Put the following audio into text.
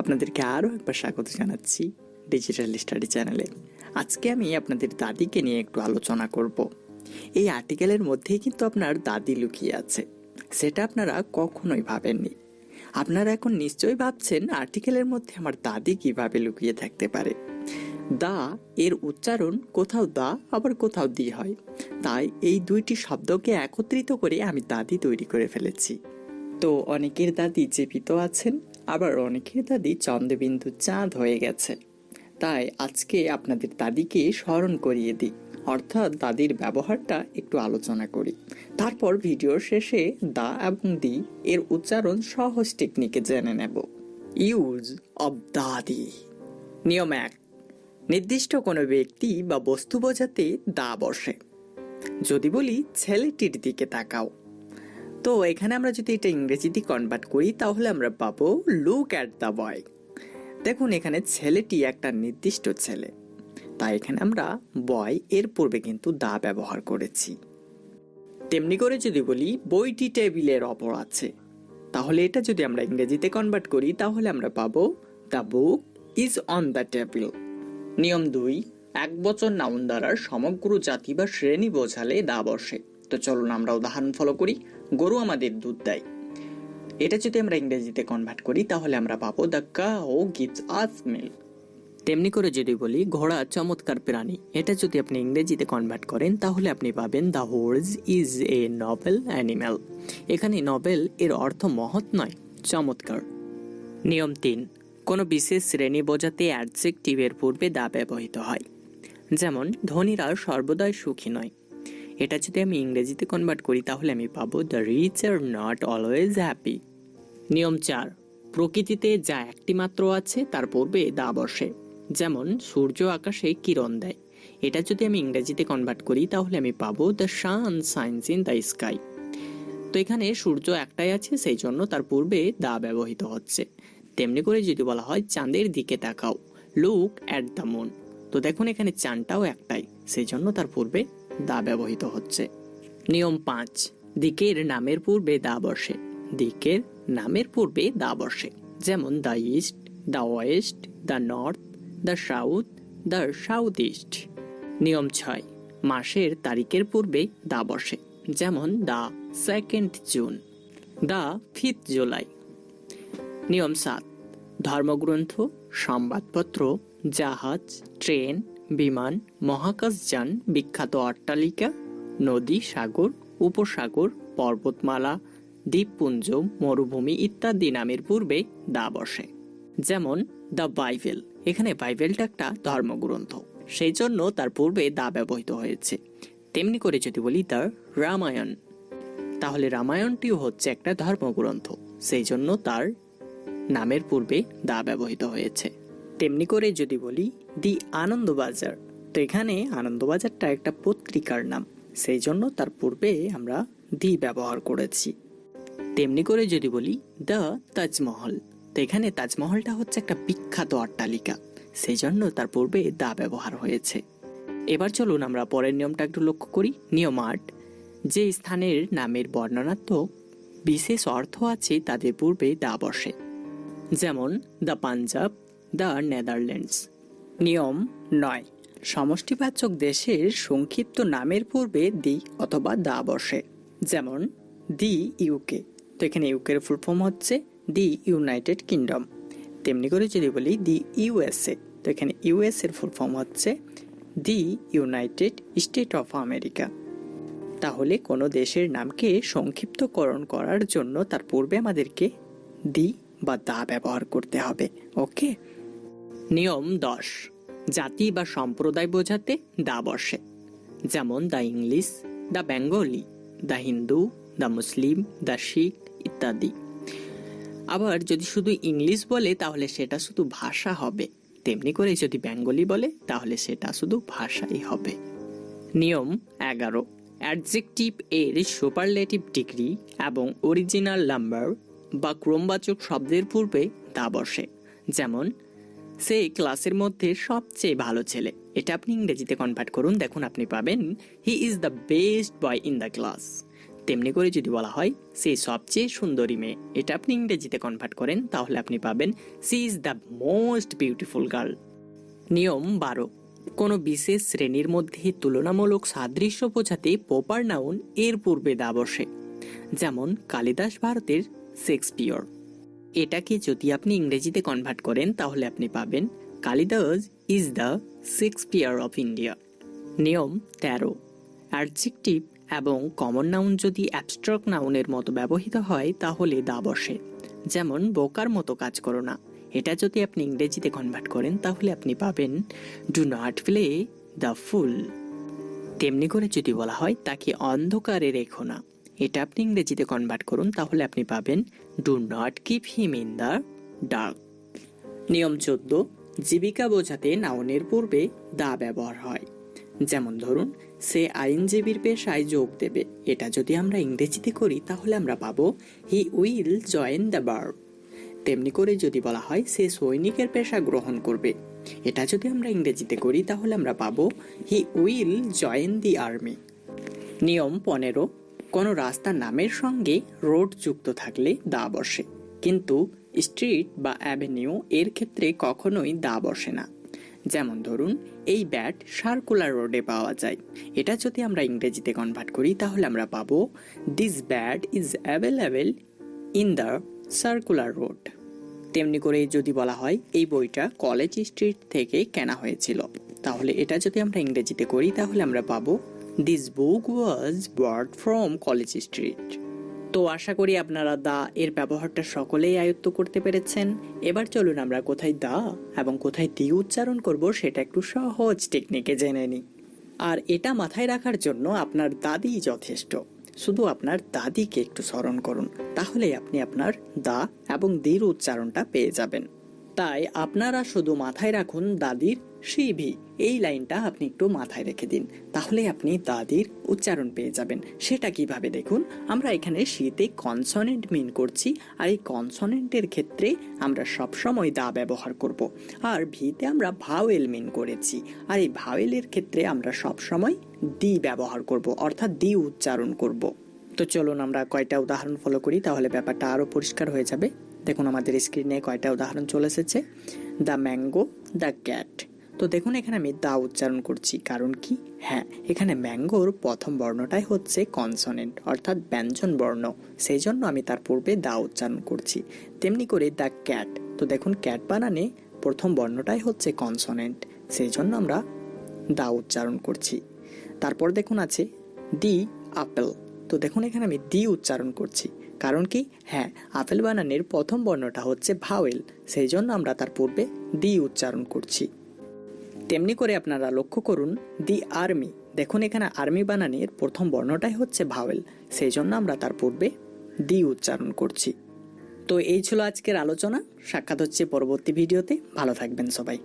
আপনাদেরকে আরও একবার স্বাগত জানাচ্ছি ডিজিটাল স্টাডি চ্যানেলে। আজকে আমি আপনাদের দাদিকে নিয়ে একটু আলোচনা করব। এই আর্টিকেলের মধ্যেই কিন্তু আপনার দাদি লুকিয়ে আছে, সেটা আপনারা কখনোই ভাবেননি। আপনারা এখন নিশ্চয়ই ভাবছেন আর্টিকেলের মধ্যে আমার দাদি কিভাবে লুকিয়ে থাকতে পারে। দা এর উচ্চারণ কোথাও দা আবার কোথাও দি হয়, তাই এই দুইটি শব্দকে একত্রিত করে আমি দাদি তৈরি করে ফেলেছি। তো অনেকের দাদি জীবিত আছেন, আবার অনেকের দাদি চন্দ্রবিন্দু চাঁদ হয়ে গেছে। তাই আজকে আপনাদের দাদিকে স্মরণ করিয়ে দিই, অর্থাৎ দাদির ব্যবহারটা একটু আলোচনা করি। তারপর ভিডিওর শেষে দা এবং দি এর উচ্চারণ সহজ টেকনিকে জেনে নেব। ইউজ অব দাদি। নিয়ম 1, নির্দিষ্ট কোনো ব্যক্তি বা বস্তু বোঝাতে দা বসে। যদি বলি ছেলেটির দিকে তাকাও, তো এখানে আমরা যদি এটা ইংরেজিতে কনভার্ট করি তাহলে আমরা পাবো লুক অ্যাট দ্য বয়। দেখুন এখানে ছেলেটি একটা নির্দিষ্ট ছেলে, তাই এখানে আমরা বয় এর পূর্বে কিন্তু দা ব্যবহার করেছি। তেমনি করে যদি বলি বইটি টেবিলের ওপর আছে, তাহলে এটা যদি আমরা ইংরেজিতে কনভার্ট করি তাহলে আমরা পাবো the book is on the table. নিয়ম 2, একবচন নাউন দ্বারা সমগ্র জাতি বা শ্রেণী বোঝালে দা বসে। তো চলুন আমরা উদাহরণ ফলো করি। গরু আমাদের দুধ দেয়, এটা যদি আমরা ইংরেজিতে কনভার্ট করি তাহলে আমরা পাবো the cow gives us milk. তেমনি করে যদি বলি ঘোড়া চমৎকার প্রাণী, এটা যদি আপনি ইংরেজিতে কনভার্ট করেন তাহলে আপনি পাবেন the horse is a noble animal. এখানে নবেল এর অর্থ মহৎ নয়, চমৎকার। নিয়ম 3, কোনো বিশেষ শ্রেণী বোঝাতে অ্যাডজেক্টিভের পূর্বে দা ব্যবহৃত হয়। যেমন ধনীরা সর্বদাই সুখী নয়, এটা যদি আমি ইংরেজিতে কনভার্ট করি তাহলে আমি পাবো the rich are not always happy. নিয়ম 4, প্রকৃতিতে যা একটি মাত্র আছে তার পূর্বে দা বসে। যেমন সূর্য আকাশে কিরণ দেয়, এটা যদি আমি ইংরেজিতে কনভার্ট করি তাহলে আমি পাবো the sun shines in the sky. তো এখানে সূর্য একটাই আছে, সেই জন্য তার পূর্বে দা ব্যবহৃত হচ্ছে। তেমনি করে যদি বলা হয় চাঁদের দিকে তাকাও, লুক অ্যাট দ্য মুন, তো দেখুন এখানে চাঁদটাও একটাই, সেই জন্য তার পূর্বে দা ব্যবহৃত হচ্ছে। নিয়ম 5, দিকের নামের পূর্বে দা বসে। দিকের নামের পূর্বে দা বসে, যেমন the east, the West, the north, the south, the south east. নিয়ম 6, মাসের তারিখের পূর্বে দা বসে। যেমন the 2nd June, the 5th July. নিয়ম 7, ধর্মগ্রন্থ, সংবাদপত্র, জাহাজ, ট্রেন, বিমান, মহাকাশযান, বিখ্যাত অট্টালিকা, নদী, সাগর, উপসাগর, পর্বতমালা, দ্বীপপুঞ্জ, মরুভূমি ইত্যাদি নামের পূর্বে দা বসে। যেমন দ্য বাইবেল, এখানে বাইবেলটা একটা ধর্মগ্রন্থ, সেই জন্য তার পূর্বে দা ব্যবহৃত হয়েছে। তেমনি করে যদি বলি দ্য রামায়ণ, তাহলে রামায়ণটিও হচ্ছে একটা ধর্মগ্রন্থ, সেই জন্য তার নামের পূর্বে দা ব্যবহৃত হয়েছে। তেমনি করে যদি বলি দি আনন্দবাজার, তো এখানে আনন্দবাজারটা একটা পত্রিকার নাম, সেই জন্য তার পূর্বে আমরা দি ব্যবহার করেছি। তেমনি করে যদি বলি দ্য তাজমহল, তো এখানে তাজমহলটা হচ্ছে একটা বিখ্যাত অট্টালিকা, সেই জন্য তার পূর্বে দা ব্যবহার হয়েছে। এবার চলুন আমরা পরের নিয়মটা একটু লক্ষ্য করি। নিয়ম 8, যে স্থানের নামের বর্ণনাত্মক বিশেষ অর্থ আছে তাদের পূর্বে দা বসে। যেমন দ্য পাঞ্জাব, দ্য নেদারল্যান্ডস। নিয়ম 9, সমষ্টিবাচক দেশের সংক্ষিপ্ত নামের পূর্বে দি অথবা দা বসে। যেমন দি ইউকে, তো এখানে ইউকের ফুল ফর্ম হচ্ছে দি ইউনাইটেড কিংডম। তেমনি করে যদি বলি দি ইউএসএ, তো এখানে ইউএস এর ফুল ফর্ম হচ্ছে the United state of America. তাহলে কোনো দেশের নামকে সংক্ষিপ্তকরণ করার জন্য তার পূর্বে আমাদেরকে দি বা দা ব্যবহার করতে হবে। ওকে। নিয়ম 10, জাতি বা সম্প্রদায় বোঝাতে দা বসে। যেমন the English, the Bengali, the Hindu, the Muslim, the Sikh ইত্যাদি। আবার যদি শুধু ইংলিশ বলে তাহলে সেটা শুধু ভাষা হবে, তেমনি করে যদি বেঙ্গলি বলে তাহলে সেটা শুধু ভাষাই হবে। নিয়ম 11, অ্যাডজেক্টিভ এর সুপারলেটিভ ডিগ্রি এবং অরিজিনাল নাম্বার বা ক্রমবাচক শব্দের পূর্বে দা বসে। যেমন সে ক্লাসের মধ্যে সবচেয়ে ভালো ছেলে, এটা আপনি ইংরেজিতে কনভার্ট করুন, দেখুন আপনি পাবেন he is the best boy in the class. তেমনি করে যদি বলা হয় সে সবচেয়ে সুন্দরী মেয়ে, এটা আপনি ইংরেজিতে কনভার্ট করেন তাহলে আপনি পাবেন she is the most beautiful girl. নিয়ম 12, কোনো বিশেষ শ্রেণীর মধ্যে তুলনামূলক সাদৃশ্য বোঝাতে প্রপার নাউন এর পূর্বে দা বসে। যেমন কালিদাস ভারতের শেক্সপিয়র, এটাকে যদি আপনি ইংরেজিতে কনভার্ট করেন তাহলে আপনি পাবেন Kalidas is the Shakespeare of India. নিয়ম 13, অ্যাডজেক্টিভ এবং কমন নাউন যদি অ্যাবস্ট্রাক্ট নাউনের মতো ব্যবহৃত হয় তাহলে দা বসে। যেমন বোকার মতো কাজ করো না, এটা যদি আপনি ইংরেজিতে কনভার্ট করেন তাহলে আপনি পাবেন ডু নট প্লে দ্য ফুল। তেমনি করে যদি বলা হয় তাকে অন্ধকারে রেখো না, এটা আপনি ইংরেজিতে কনভার্ট করুন তাহলে আপনি পাবেন do not keep him in the dark. নিয়ম 14, জীবিকা বোঝাতে নাউনের পূর্বে দা ব্যবহার হয়। যেমন ধরুন সে আইনজীবীর পেশায় যোগ দেবে, এটা যদি আমরা ইংরেজিতে করি তাহলে আমরা পাবো হি উইল জয়েন দ্য বার। তেমনি করে যদি বলা হয় সে সৈনিকের পেশা গ্রহণ করবে, এটা যদি আমরা ইংরেজিতে করি তাহলে আমরা পাবো he will join the army. নিয়ম 15, কোনো রাস্তার নামের সঙ্গে রোড যুক্ত থাকলে দা বসে, কিন্তু স্ট্রিট বা অ্যাভিনিউ এর ক্ষেত্রে কখনোই দা বসে না। যেমন ধরুন এই ব্যাট সার্কুলার রোডে পাওয়া যায়, এটা যদি আমরা ইংরেজিতে কনভার্ট করি তাহলে আমরা পাবো this bat is available in the circular road. তেমনি করে যদি বলা হয় এই বইটা কলেজ স্ট্রিট থেকে কেনা হয়েছিল, তাহলে এটা যদি আমরা ইংরেজিতে করি তাহলে আমরা পাবো this book was bought from College Street. তো আশা করি আপনারা দা এর ব্যবহারটা সকলেই আয়ত্ত করতে পেরেছেন। এবার চলুন আমরা কোথায় দা এবং কোথায় দি উচ্চারণ করব সেটা একটু সহজ টেকনিকে জেনে নিই। আর এটা মাথায় রাখার জন্য আপনার দাদি যথেষ্ট, শুধু আপনার দাদিকে একটু স্মরণ করুন, তাহলেই আপনি আপনার দা এবং দির উচ্চারণটা পেয়ে যাবেন। তাই আপনারা শুধু মাথায় রাখুন দাদির শিভি, এই লাইনটা আপনি একটু মাথায় রেখে দিন, তাহলে আপনি দাদির উচ্চারণ পেয়ে যাবেন। সেটা কিভাবে দেখুন, আমরা এখানে শীতে কনসনেন্ট মিন করছি, আর এই কনসনেন্টের ক্ষেত্রে আমরা সবসময় দা ব্যবহার করব। আর ভিতে আমরা ভাওয়েল মিন করেছি, আর এই ভাওয়েলের ক্ষেত্রে আমরা সবসময় দি ব্যবহার করব, অর্থাৎ দি উচ্চারণ করব। তো চলুন আমরা কয়টা উদাহরণ ফলো করি, তাহলে ব্যাপারটা আরও পরিষ্কার হয়ে যাবে। দেখুন আমাদের স্ক্রিনে কয়টা উদাহরণ চলে এসেছে। The mango, the cat. তো দেখুন এখানে আমি দা উচ্চারণ করছি, কারণ কি, হ্যাঁ এখানে ম্যাঙ্গোর প্রথম বর্ণটাই হচ্ছে কনসনেন্ট অর্থাৎ ব্যঞ্জন বর্ণ, সেই জন্য আমি তার পূর্বে দা উচ্চারণ করছি। তেমনি করে দ্য ক্যাট, তো দেখুন ক্যাট বানানে প্রথম বর্ণটাই হচ্ছে কনসনেন্ট, সেই জন্য আমরা দা উচ্চারণ করছি। তারপর দেখুন আছে দি আপেল, তো দেখুন এখানে আমি দি উচ্চারণ করছি, কারণ কি, হ্যাঁ আপেল বানানের প্রথম বর্ণটা হচ্ছে ভাওয়েল, সেই জন্য আমরা তার পূর্বে দি উচ্চারণ করছি। তেমনি করে আপনারা লক্ষ্য করুন দি আর্মি, দেখুন এখানে আর্মি বানানের প্রথম বর্ণটাই হচ্ছে ভাওয়েল, সেই জন্য আমরা তার পূর্বে দি উচ্চারণ করছি। তো এই ছিল আজকের আলোচনা, সাক্ষাৎ হচ্ছে পরবর্তী ভিডিওতে, ভালো থাকবেন সবাই।